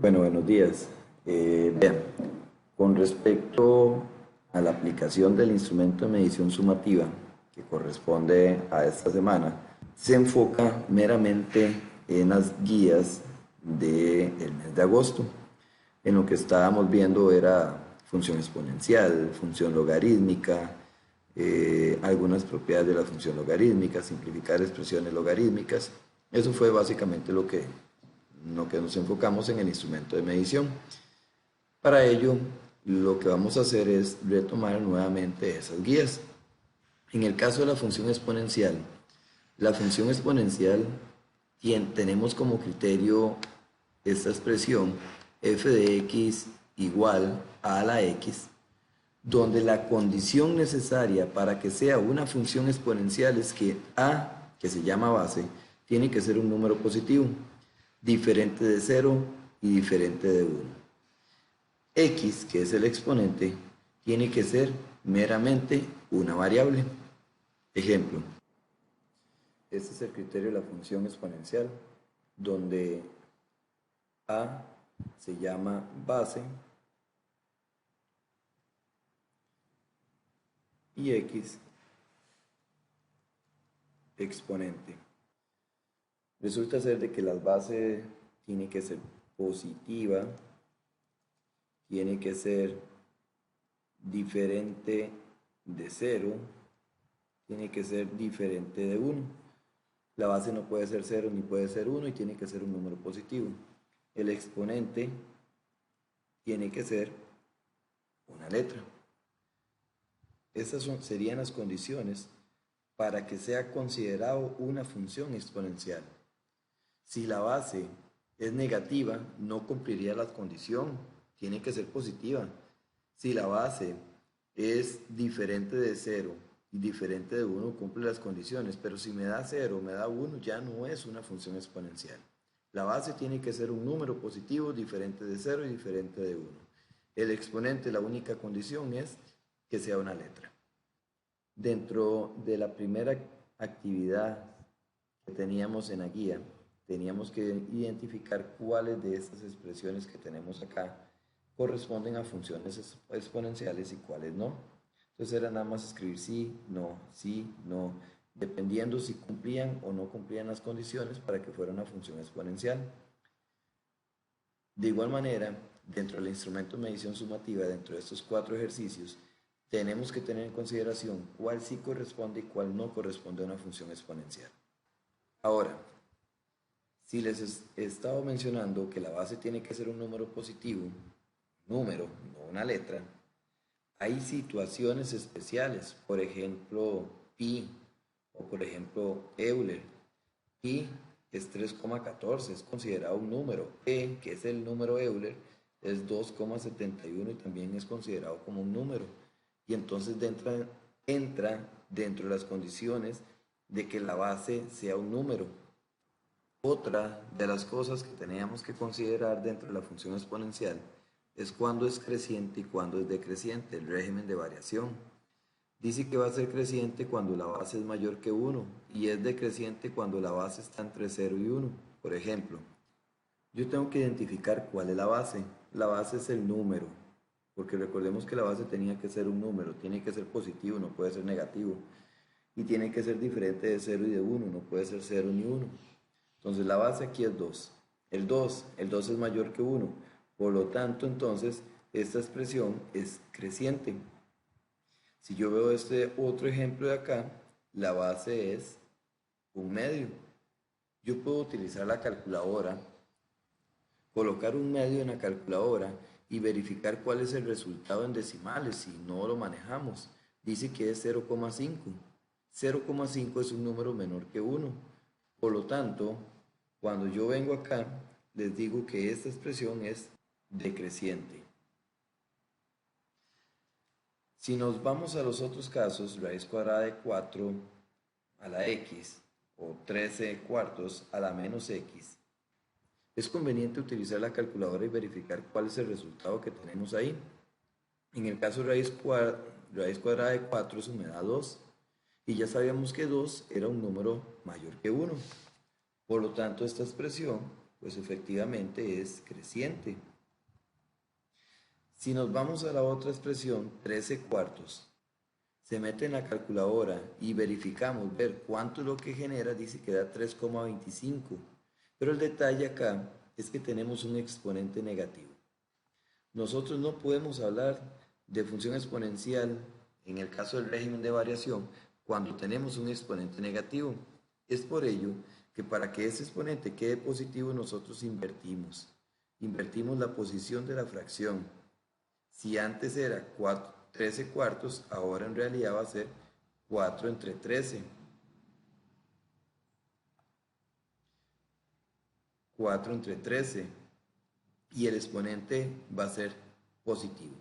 Bueno, buenos días. Vean, con respecto a la aplicación del instrumento de medición sumativa que corresponde a esta semana, se enfoca meramente en las guías del mes de agosto. En lo que estábamos viendo era función exponencial, función logarítmica, algunas propiedades de la función logarítmica, simplificar expresiones logarítmicas. Eso fue básicamente lo que nos enfocamos en el instrumento de medición. Para ello, lo que vamos a hacer es retomar nuevamente esas guías. En el caso de la función exponencial tenemos como criterio esta expresión f de x igual a la x, donde la condición necesaria para que sea una función exponencial es que a, que se llama base, tiene que ser un número positivo, diferente de 0 y diferente de 1. X, que es el exponente, tiene que ser meramente una variable. Ejemplo, este es el criterio de la función exponencial, donde a se llama base y x exponente. Resulta ser de que la base tiene que ser positiva, tiene que ser diferente de 0, tiene que ser diferente de 1. La base no puede ser 0 ni puede ser 1 y tiene que ser un número positivo. El exponente tiene que ser una letra. Estas serían las condiciones para que sea considerado una función exponencial. Si la base es negativa, no cumpliría la condición, tiene que ser positiva. Si la base es diferente de 0 y diferente de 1, cumple las condiciones, pero si me da 0, me da 1, ya no es una función exponencial. La base tiene que ser un número positivo diferente de 0 y diferente de 1. El exponente, la única condición es que sea una letra. Dentro de la primera actividad que teníamos en la guía, teníamos que identificar cuáles de estas expresiones que tenemos acá corresponden a funciones exponenciales y cuáles no. Entonces era nada más escribir sí, no, dependiendo si cumplían o no cumplían las condiciones para que fuera una función exponencial. De igual manera, dentro del instrumento de medición sumativa, dentro de estos 4 ejercicios, tenemos que tener en consideración cuál sí corresponde y cuál no corresponde a una función exponencial. Ahora, si les he estado mencionando que la base tiene que ser un número positivo, número, no una letra, hay situaciones especiales, por ejemplo, pi, o por ejemplo, Euler. Pi es 3,14, es considerado un número. E, que es el número Euler, es 2,71 y también es considerado como un número. Y entonces entra dentro de las condiciones de que la base sea un número. Otra de las cosas que teníamos que considerar dentro de la función exponencial es cuándo es creciente y cuándo es decreciente, el régimen de variación. Dice que va a ser creciente cuando la base es mayor que 1 y es decreciente cuando la base está entre 0 y 1. Por ejemplo, yo tengo que identificar cuál es la base. La base es el número, porque recordemos que la base tenía que ser un número, tiene que ser positivo, no puede ser negativo. Y tiene que ser diferente de 0 y de 1, no puede ser 0 ni 1. Entonces la base aquí es 2. El dos es mayor que 1. Por lo tanto, entonces, esta expresión es creciente. Si yo veo este otro ejemplo de acá, la base es un medio. Yo puedo utilizar la calculadora, colocar un medio en la calculadora y verificar cuál es el resultado en decimales si no lo manejamos. Dice que es 0,5. 0,5 es un número menor que 1. Por lo tanto, cuando yo vengo acá, les digo que esta expresión es decreciente. Si nos vamos a los otros casos, raíz cuadrada de 4 a la x o 13 cuartos a la menos x, es conveniente utilizar la calculadora y verificar cuál es el resultado que tenemos ahí. En el caso raíz cuadrada de 4, eso me da 2. Y ya sabíamos que 2 era un número mayor que 1. Por lo tanto, esta expresión Pues efectivamente es creciente. Si nos vamos a la otra expresión, 13 cuartos, se mete en la calculadora y verificamos ver cuánto es lo que genera, dice que da 3,25. Pero el detalle acá es que tenemos un exponente negativo. Nosotros no podemos hablar de función exponencial en el caso del régimen de variación cuando tenemos un exponente negativo. Es por ello que para que ese exponente quede positivo nosotros invertimos. Invertimos la posición de la fracción. Si antes era 13 cuartos, ahora en realidad va a ser 4 entre 13. 4 entre 13. Y el exponente va a ser positivo.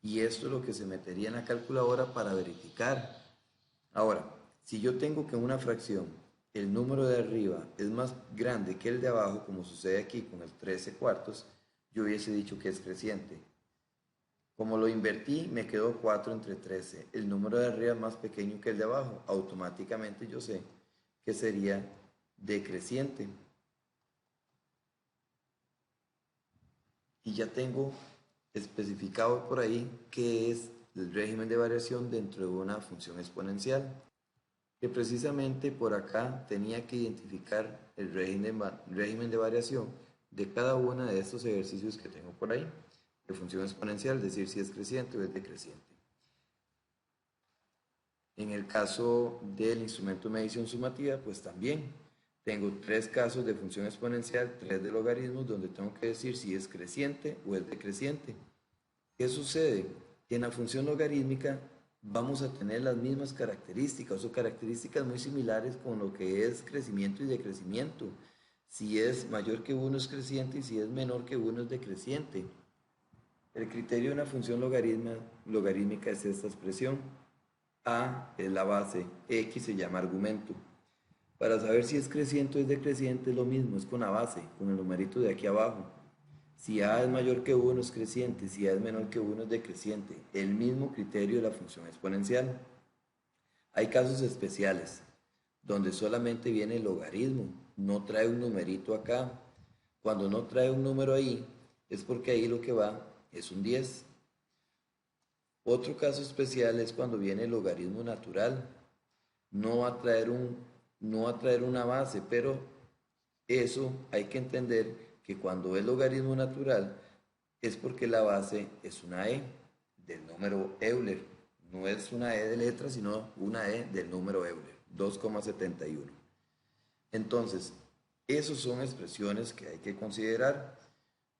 Y esto es lo que se metería en la calculadora para verificar. Ahora, si yo tengo que en una fracción el número de arriba es más grande que el de abajo, como sucede aquí con el 13 cuartos, yo hubiese dicho que es creciente. Como lo invertí, me quedó 4 entre 13. El número de arriba es más pequeño que el de abajo. Automáticamente yo sé que sería decreciente. Y ya tengo especificado por ahí qué es el régimen de variación dentro de una función exponencial. Que precisamente por acá tenía que identificar el régimen de variación de cada uno de estos ejercicios que tengo por ahí. De función exponencial, decir si es creciente o es decreciente. En el caso del instrumento de medición sumativa, pues también tengo 3 casos de función exponencial, 3 de logaritmos, donde tengo que decir si es creciente o es decreciente. ¿Qué sucede? Que en la función logarítmica vamos a tener las mismas características o características muy similares con lo que es crecimiento y decrecimiento. Si es mayor que 1 es creciente y si es menor que 1 es decreciente. El criterio de una función logarítmica es esta expresión. A es la base, X se llama argumento. Para saber si es creciente o es decreciente es lo mismo, es con la base, con el numerito de aquí abajo. Si A es mayor que 1 es creciente, si A es menor que 1 es decreciente. El mismo criterio de la función exponencial. Hay casos especiales donde solamente viene el logaritmo, no trae un numerito acá. Cuando no trae un número ahí, es porque ahí lo que va es un 10. Otro caso especial es cuando viene el logaritmo natural. No va a traer una base, pero eso hay que entender que cuando es logaritmo natural es porque la base es una e del número Euler. No es una e de letra, sino una e del número Euler, 2,71. Entonces, esas son expresiones que hay que considerar.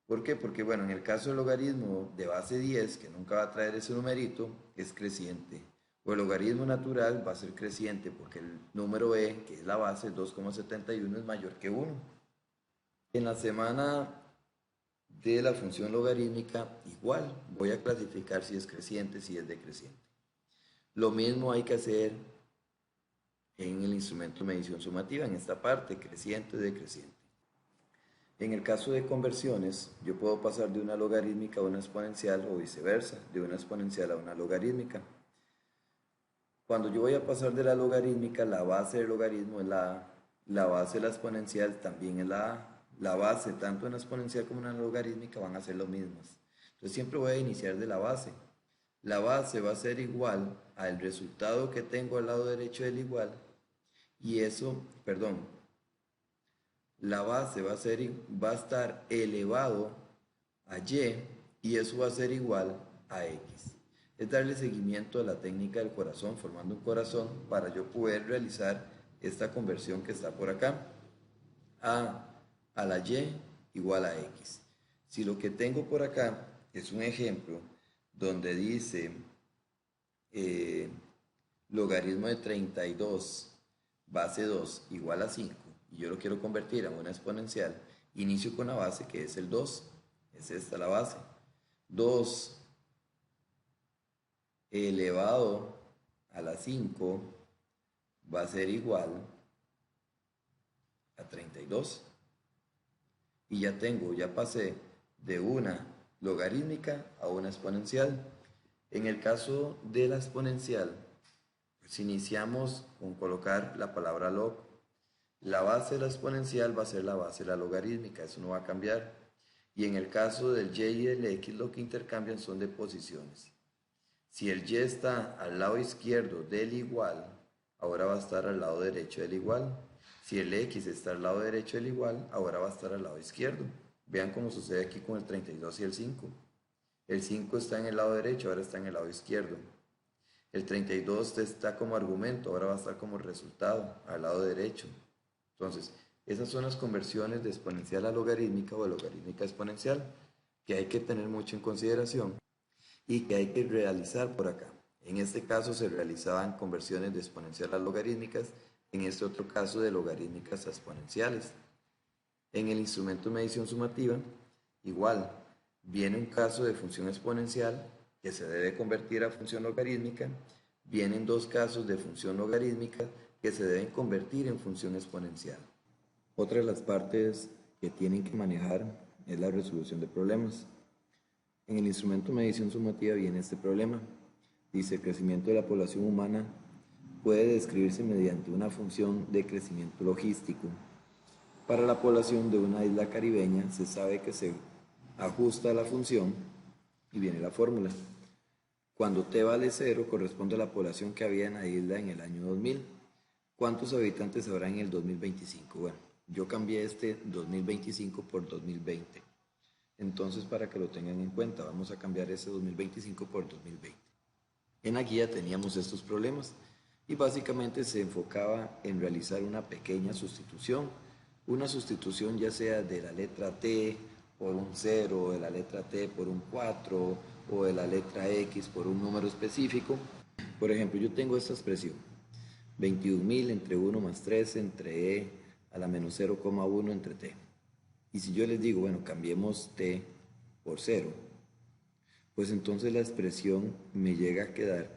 ¿Por qué? Porque, bueno, en el caso del logaritmo de base 10, que nunca va a traer ese numerito, es creciente. O el logaritmo natural va a ser creciente porque el número e, que es la base, 2,71, es mayor que 1. En la semana de la función logarítmica, igual, voy a clasificar si es creciente, si es decreciente. Lo mismo hay que hacer en el instrumento de medición sumativa, en esta parte, creciente, decreciente. En el caso de conversiones, yo puedo pasar de una logarítmica a una exponencial o viceversa, de una exponencial a una logarítmica. Cuando yo voy a pasar de la logarítmica, la base del logaritmo es la A, la base de la exponencial también es la A. La base, tanto en la exponencial como en la logarítmica, van a ser lo mismas. Entonces siempre voy a iniciar de la base. La base va a ser igual al resultado que tengo al lado derecho del igual, y eso, perdón, la base va a estar elevado a y eso va a ser igual a x. Es darle seguimiento a la técnica del corazón, formando un corazón para yo poder realizar esta conversión que está por acá. A la y igual a x. Si lo que tengo por acá es un ejemplo donde dice logaritmo de 32 base 2 igual a 5, y yo lo quiero convertir a una exponencial, inicio con la base que es el 2, es esta la base. 2 elevado a la 5 va a ser igual a 32. Y ya pasé de una logarítmica a una exponencial. En el caso de la exponencial, pues iniciamos con colocar la palabra log. La base de la exponencial va a ser la base de la logarítmica, eso no va a cambiar. Y en el caso del y y del x, lo que intercambian son de posiciones. Si el y está al lado izquierdo del igual, ahora va a estar al lado derecho del igual. Si el x está al lado derecho del igual, ahora va a estar al lado izquierdo. Vean cómo sucede aquí con el 32 y el 5. El 5 está en el lado derecho, ahora está en el lado izquierdo. El 32 está como argumento, ahora va a estar como resultado, al lado derecho. Entonces, esas son las conversiones de exponencial a logarítmica o de logarítmica a exponencial que hay que tener mucho en consideración y que hay que realizar por acá. En este caso se realizaban conversiones de exponencial a logarítmicas, en este otro caso de logarítmicas a exponenciales. En el instrumento de medición sumativa, igual, viene un caso de función exponencial que se debe convertir a función logarítmica, vienen dos casos de función logarítmica que se deben convertir en función exponencial. Otra de las partes que tienen que manejar es la resolución de problemas. En el instrumento de medición sumativa viene este problema. Dice, el crecimiento de la población humana puede describirse mediante una función de crecimiento logístico. Para la población de una isla caribeña se sabe que se ajusta a la función y viene la fórmula. Cuando t vale 0 corresponde a la población que había en la isla en el año 2000. ¿Cuántos habitantes habrá en el 2025? Bueno, yo cambié este 2025 por 2020. Entonces, para que lo tengan en cuenta, vamos a cambiar ese 2025 por 2020. En la guía teníamos estos problemas y básicamente se enfocaba en realizar una pequeña sustitución. Una sustitución ya sea de la letra T por un 0, de la letra T por un 4 o de la letra X por un número específico. Por ejemplo, yo tengo esta expresión, 21.000 entre 1 más 3 entre e a la menos 0,1 entre t. Y si yo les digo, bueno, cambiemos t por 0, pues entonces la expresión me llega a quedar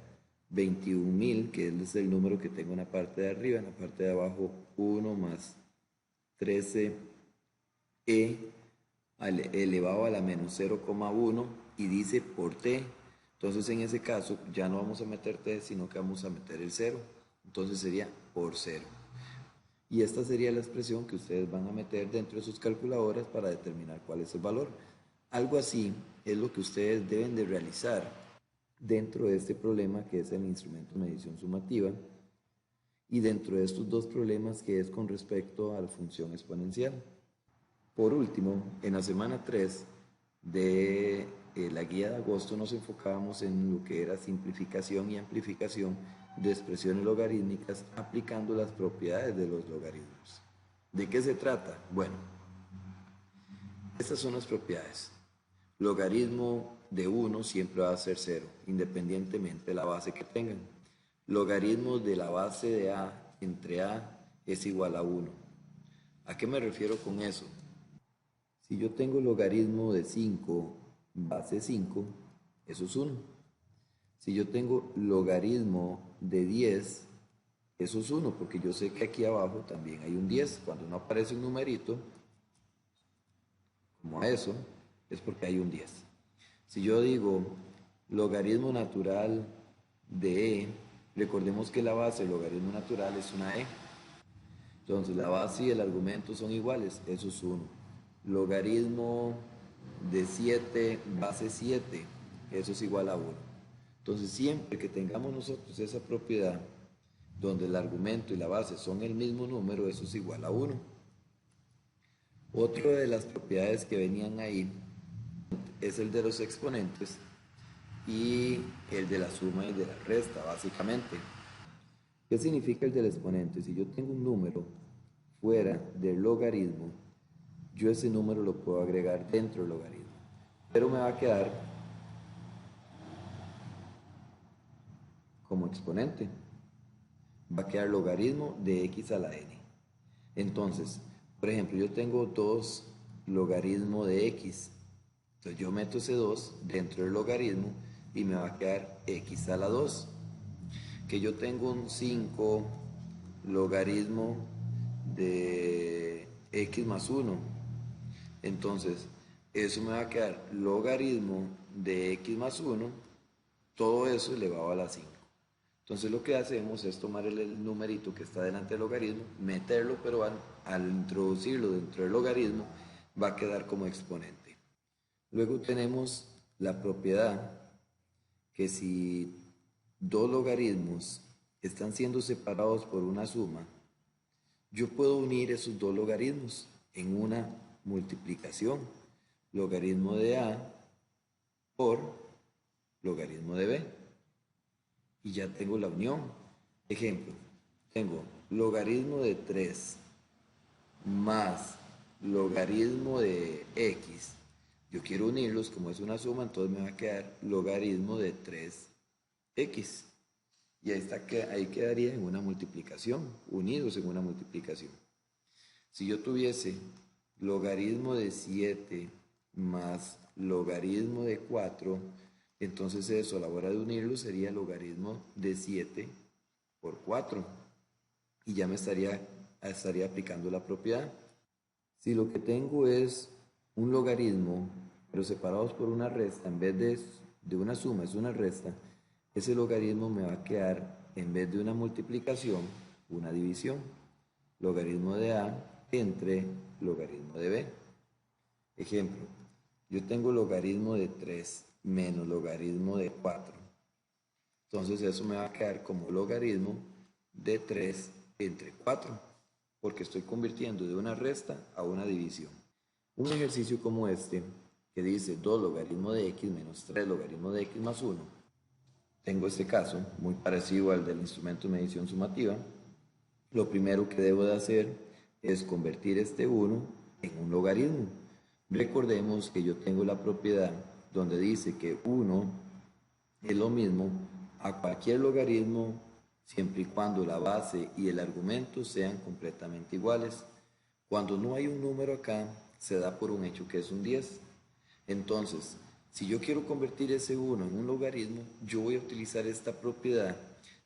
21.000, que es el número que tengo en la parte de arriba, en la parte de abajo 1 más 13e elevado a la menos 0,1 y dice por t. Entonces en ese caso ya no vamos a meter t, sino que vamos a meter el 0. Entonces sería por 0. Y esta sería la expresión que ustedes van a meter dentro de sus calculadoras para determinar cuál es el valor. Algo así es lo que ustedes deben de realizar dentro de este problema que es el instrumento de medición sumativa y dentro de estos dos problemas que es con respecto a la función exponencial. Por último, en la semana 3 de la guía de agosto nos enfocábamos en lo que era simplificación y amplificación de expresiones logarítmicas aplicando las propiedades de los logaritmos. ¿De qué se trata? Bueno, estas son las propiedades. Logaritmo de 1 siempre va a ser 0, independientemente de la base que tengan. Logaritmo de la base de a entre a es igual a 1. ¿A qué me refiero con eso? Si yo tengo logaritmo de 5, base 5, eso es 1. Si yo tengo logaritmo de 10, eso es 1, porque yo sé que aquí abajo también hay un 10. Cuando no aparece un numerito, como eso, es porque hay un 10. Si yo digo logaritmo natural de e, recordemos que la base del logaritmo natural es una e. Entonces la base y el argumento son iguales, eso es 1. Logaritmo de 7, base 7, eso es igual a 1. Entonces siempre que tengamos nosotros esa propiedad donde el argumento y la base son el mismo número, eso es igual a 1. Otra de las propiedades que venían ahí es el de los exponentes y el de la suma y de la resta, básicamente. ¿Qué significa el del exponente? Si yo tengo un número fuera del logaritmo, yo ese número lo puedo agregar dentro del logaritmo, pero me va a quedar como exponente. Va a quedar logaritmo de x a la n. Entonces, por ejemplo, yo tengo 2 logaritmo de x. Entonces yo meto ese 2 dentro del logaritmo y me va a quedar x a la 2. Que yo tengo un 5 logaritmo de x más 1. Entonces, eso me va a quedar logaritmo de x más 1, todo eso elevado a la 5. Entonces lo que hacemos es tomar el numerito que está delante del logaritmo, meterlo, pero al introducirlo dentro del logaritmo va a quedar como exponente. Luego tenemos la propiedad que si dos logaritmos están siendo separados por una suma, yo puedo unir esos dos logaritmos en una multiplicación. Logaritmo de A por logaritmo de B. Y ya tengo la unión. Ejemplo, tengo logaritmo de 3 más logaritmo de X. Yo quiero unirlos, como es una suma, entonces me va a quedar logaritmo de 3X. Y ahí quedaría en una multiplicación, unidos en una multiplicación. Si yo tuviese logaritmo de 7 más logaritmo de 4, entonces eso a la hora de unirlo sería logaritmo de 7 por 4. Y ya me estaría aplicando la propiedad. Si lo que tengo es un logaritmo, pero separados por una resta, en vez de una suma es una resta, ese logaritmo me va a quedar, en vez de una multiplicación, una división. Logaritmo de A entre logaritmo de B. Ejemplo, yo tengo logaritmo de 3 menos logaritmo de 4. Entonces eso me va a quedar como logaritmo de 3 entre 4, porque estoy convirtiendo de una resta a una división. Un ejercicio como este, que dice 2 logaritmo de x menos 3 logaritmo de x más 1, tengo este caso, muy parecido al del instrumento de medición sumativa. Lo primero que debo de hacer es convertir este 1 en un logaritmo. Recordemos que yo tengo la propiedad donde dice que 1 es lo mismo a cualquier logaritmo siempre y cuando la base y el argumento sean completamente iguales. Cuando no hay un número acá, se da por un hecho que es un 10. Entonces, si yo quiero convertir ese 1 en un logaritmo, yo voy a utilizar esta propiedad,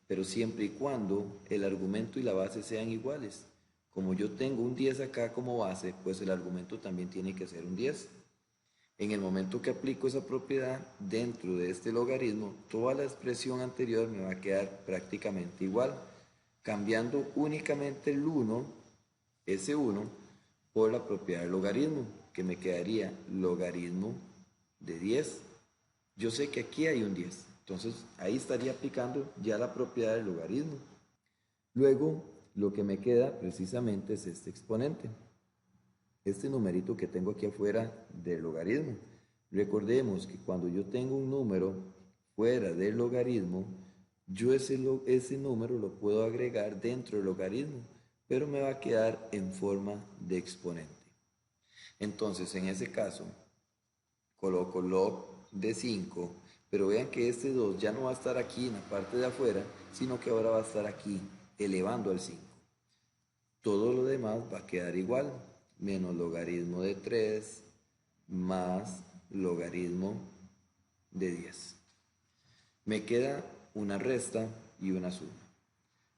pero siempre y cuando el argumento y la base sean iguales. Como yo tengo un 10 acá como base, pues el argumento también tiene que ser un 10. En el momento que aplico esa propiedad dentro de este logaritmo, toda la expresión anterior me va a quedar prácticamente igual, cambiando únicamente el 1, ese 1, por la propiedad del logaritmo, que me quedaría logaritmo de 10. Yo sé que aquí hay un 10, entonces ahí estaría aplicando ya la propiedad del logaritmo. Luego, lo que me queda precisamente es este exponente, este numerito que tengo aquí afuera del logaritmo. Recordemos que cuando yo tengo un número fuera del logaritmo, yo ese número lo puedo agregar dentro del logaritmo, pero me va a quedar en forma de exponente. Entonces, en ese caso, coloco log de 5, pero vean que este 2 ya no va a estar aquí en la parte de afuera, sino que ahora va a estar aquí, elevando al 5. Todo lo demás va a quedar igual, menos logaritmo de 3 más logaritmo de 10. Me queda una resta y una suma.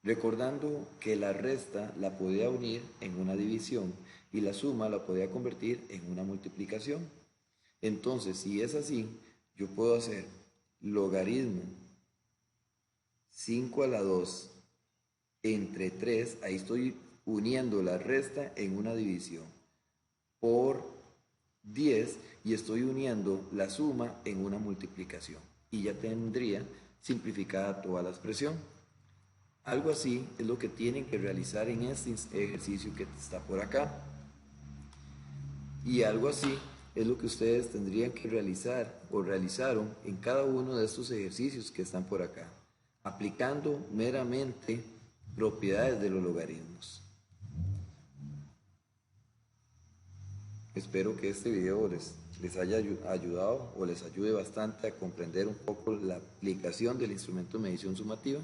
Recordando que la resta la podía unir en una división y la suma la podía convertir en una multiplicación. Entonces, si es así, yo puedo hacer logaritmo 5 a la 2 entre 3, ahí estoy uniendo la resta en una división, por 10 y estoy uniendo la suma en una multiplicación. Y ya tendría simplificada toda la expresión. Algo así es lo que tienen que realizar en este ejercicio que está por acá. Y algo así es lo que ustedes tendrían que realizar o realizaron en cada uno de estos ejercicios que están por acá, aplicando meramente propiedades de los logaritmos. Espero que este video les haya ayudado o les ayude bastante a comprender un poco la aplicación del instrumento de medición sumativa.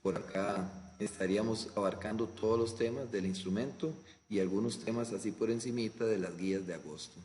Por acá estaríamos abarcando todos los temas del instrumento y algunos temas así por encimita de las guías de agosto.